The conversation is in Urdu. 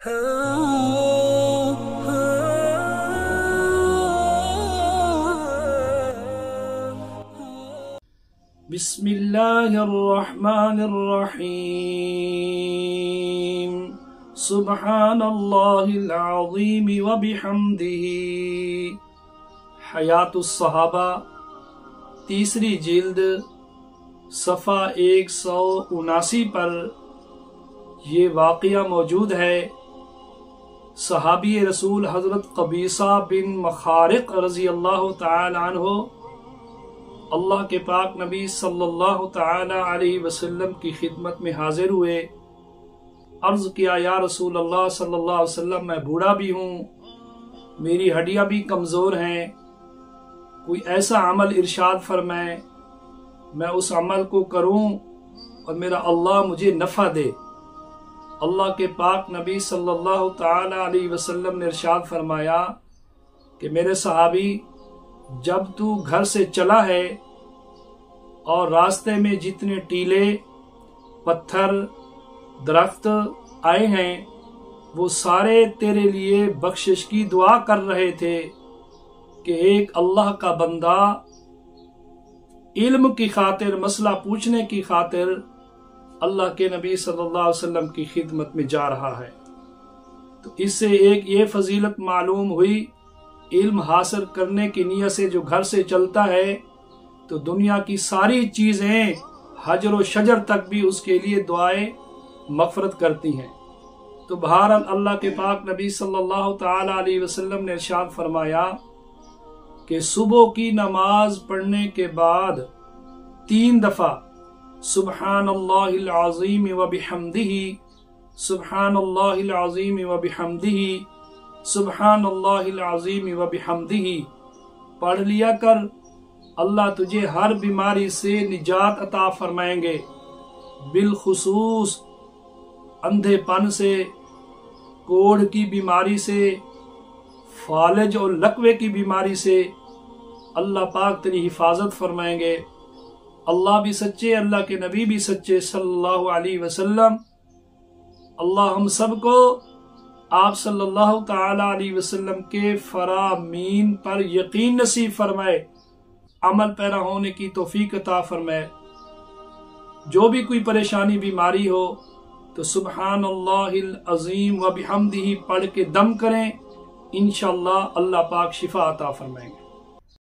بسم اللہ الرحمن الرحیم سبحان اللہ العظیم وبحمدہ۔ حیات الصحابہ تیسری جلد صفحہ 179 پر یہ واقعہ موجود ہے۔ صحابی رسول حضرت قبیصہ بن مخارق رضی اللہ تعالی عنہ اللہ کے پاک نبی صلی اللہ تعالی علیہ وسلم کی خدمت میں حاضر ہوئے۔ عرض کیا یا رسول اللہ صلی اللہ علیہ وسلم میں بوڑھا بھی ہوں، میری ہڈیاں بھی کمزور ہیں، کوئی ایسا عمل ارشاد فرمائیں میں اس عمل کو کروں اور میرا اللہ مجھے نفع دے۔ اللہ کے پاک نبی صلی اللہ تعالی علیہ وسلم نے ارشاد فرمایا کہ میرے صحابی، جب تو گھر سے چلا ہے اور راستے میں جتنے ٹیلے پتھر درخت آئے ہیں وہ سارے تیرے لیے بخشش کی دعا کر رہے تھے کہ ایک اللہ کا بندہ علم کی خاطر مسئلہ پوچھنے کی خاطر اللہ کے نبی صلی اللہ علیہ وسلم کی خدمت میں جا رہا ہے۔ تو اس سے ایک یہ فضیلت معلوم ہوئی، علم حاصل کرنے کی نیت سے جو گھر سے چلتا ہے تو دنیا کی ساری چیزیں حجر و شجر تک بھی اس کے لیے دعائیں مغفرت کرتی ہیں۔ تو بہرحال اللہ کے پاک نبی صلی اللہ تعالی علیہ وسلم نے ارشاد فرمایا کہ صبح کی نماز پڑھنے کے بعد 3 دفعہ سبحان اللہ العظیم وبحمدہ، سبحان اللہ العظیم وبحمدہ، سبحان اللہ العظیم وبحمدہ پڑھ لیا کر، اللہ تجھے ہر بیماری سے نجات عطا فرمائیں گے، بالخصوص اندھے پن سے، کوڑھ کی بیماری سے، فالج اور لقوے کی بیماری سے اللہ پاک تیری حفاظت فرمائیں گے۔ اللہ بھی سچے، اللہ کے نبی بھی سچے صلی اللہ علیہ وسلم۔ اللہ ہم سب کو آپ صلی اللہ تعالی علیہ وسلم کے فرامین پر یقین نصیب فرمائے، عمل پیرا ہونے کی توفیق عطا فرمائے۔ جو بھی کوئی پریشانی بیماری ہو تو سبحان اللہ العظیم وبحمدہ پڑھ کے دم کریں، انشاءاللہ اللہ پاک شفا عطا فرمائیں گے۔